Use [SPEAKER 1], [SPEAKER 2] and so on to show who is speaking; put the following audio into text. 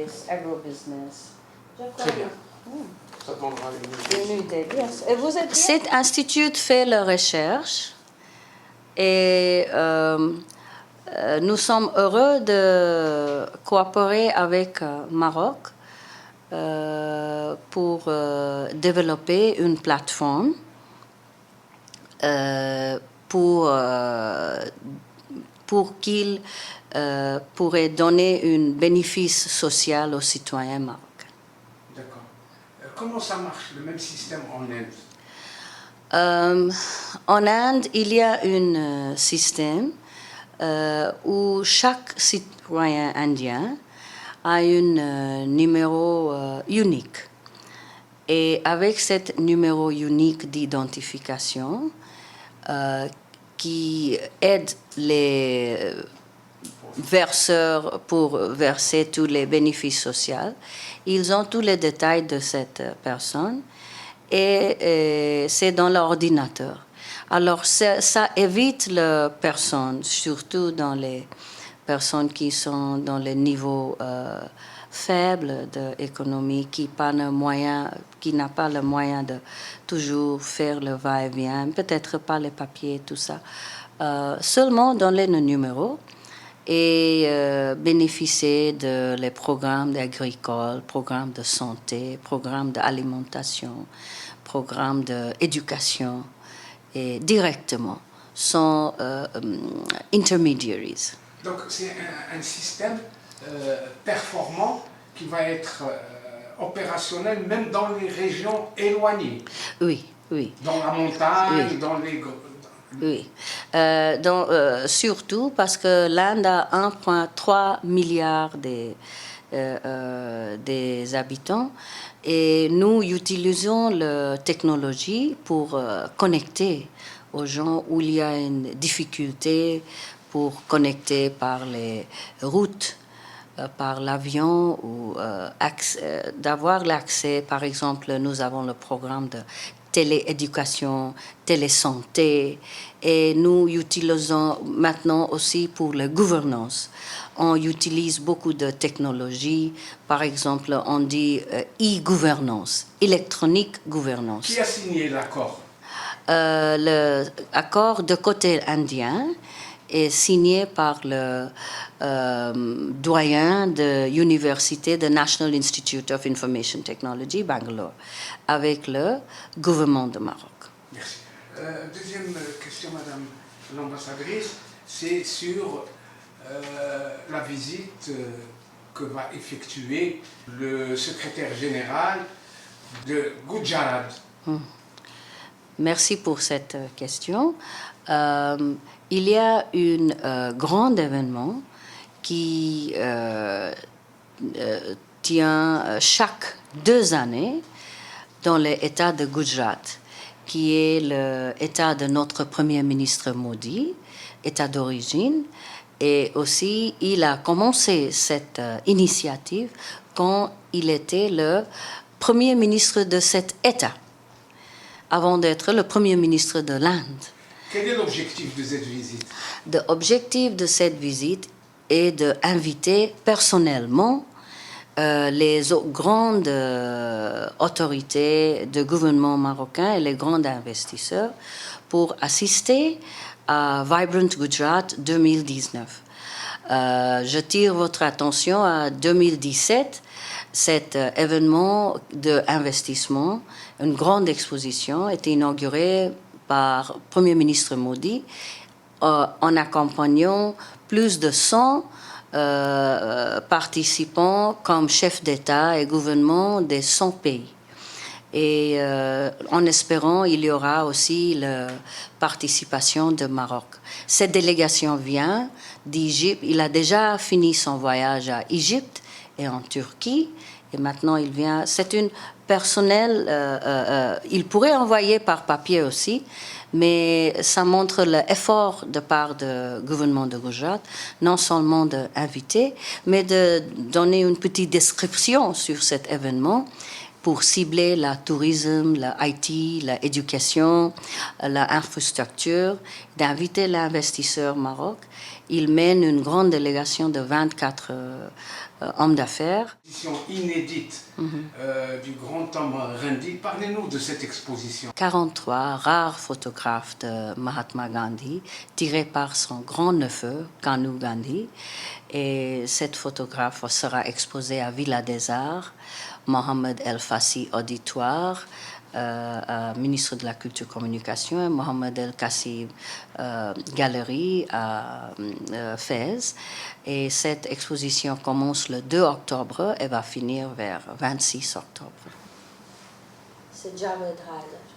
[SPEAKER 1] service, agro-business.
[SPEAKER 2] Très bien. Ça demandera
[SPEAKER 1] Une idée, yes. Et vous êtes
[SPEAKER 3] Cet institut fait la recherche et nous sommes heureux de coopérer avec Maroc pour développer une plateforme pour qu'il pourrait donner un bénéfice social aux citoyens marocains.
[SPEAKER 2] D'accord. Comment ça marche, le même système en Inde?
[SPEAKER 3] En Inde, il y a un système où chaque citoyen indien a un numéro unique. Et avec ce numéro unique d'identification qui aide les verseurs pour verser tous les bénéfices sociaux, ils ont tous les détails de cette personne et c'est dans l'ordinateur. Alors ça évite les personnes, surtout dans les personnes qui sont dans les niveaux faibles de l'économie, qui n'a pas le moyen de toujours faire le va-et-vient, peut-être pas les papiers, tout ça. Seulement donner le numéro et bénéficier de les programmes agricoles, programmes de santé, programmes d'alimentation, programmes d'éducation, et directement, sans intermediaries.
[SPEAKER 2] Donc c'est un système performant qui va être opérationnel même dans les régions éloignées.
[SPEAKER 3] Oui, oui.
[SPEAKER 2] Dans la montagne,
[SPEAKER 3] oui.
[SPEAKER 2] dans les...
[SPEAKER 3] Oui, surtout parce que l'Inde a 1,3 milliard des habitants et nous utilisons la technologie pour connecter aux gens où il y a une difficulté pour connecter par les routes, par l'avion ou d'avoir l'accès. Par exemple, nous avons le programme de télééducation, télésanté, et nous utilisons maintenant aussi pour la gouvernance. On utilise beaucoup de technologies, par exemple, on dit e-gouvernance, électronique gouvernance.
[SPEAKER 2] Qui a signé l'accord?
[SPEAKER 3] L'accord de côté indien est signé par le doyen de l'université de National Institute of Information Technology, Bangalore, avec le gouvernement de Maroc.
[SPEAKER 2] Merci. Deuxième question, Madame l'ambassadrice, c'est sur la visite que va effectuer le secrétaire général de Gujarat.
[SPEAKER 3] Merci pour cette question. Il y a un grand événement qui tient chaque 2 années dans l'État de Gujarat, qui est l'État de notre Premier ministre Modi, État d'origine. Et aussi, il a commencé cette initiative quand il était le Premier ministre de cet État, avant d'être le Premier ministre de l'Inde.
[SPEAKER 2] Quel est l'objectif de cette visite?
[SPEAKER 3] L'objectif de cette visite est d'inviter personnellement les grandes autorités de gouvernement marocain et les grands investisseurs pour assister à Vibrant Gujarat 2019. Je tire votre attention à 2017, cet événement d'investissement, une grande exposition, était inaugurée par Premier ministre Modi en accompagnant plus de 100 participants comme chefs d'État et gouvernement des 100 pays. Et en espérant, il y aura aussi la participation de Maroc. Cette délégation vient d'Égypte. Il a déjà fini son voyage à Égypte et en Turquie. Et maintenant, il vient. C'est une personnelle. Il pourrait envoyer par papier aussi, mais ça montre l'effort de part du gouvernement de Gujarat, non seulement d'inviter, mais de donner une petite description sur cet événement pour cibler le tourisme, l'IT, l'éducation, l'infrastructure, d'inviter l'investisseur Maroc. il mène une grande délégation de 24 hommes d'affaires.
[SPEAKER 2] Exposition inédite du grand homme Gandhi. Parlez-nous de cette exposition.
[SPEAKER 3] 43 rares photographes de Mahatma Gandhi tirés par son grand-neveu, Kanu Gandhi. Et cette photographe sera exposée à Villa des Arts, Mohamed El Fassi Auditoire, ministre de la Culture et Communication, et Mohamed El Kassim Galerie à Fès. Et cette exposition commence le 2 octobre et va finir vers 26 octobre.
[SPEAKER 1] C'est Javed Haider.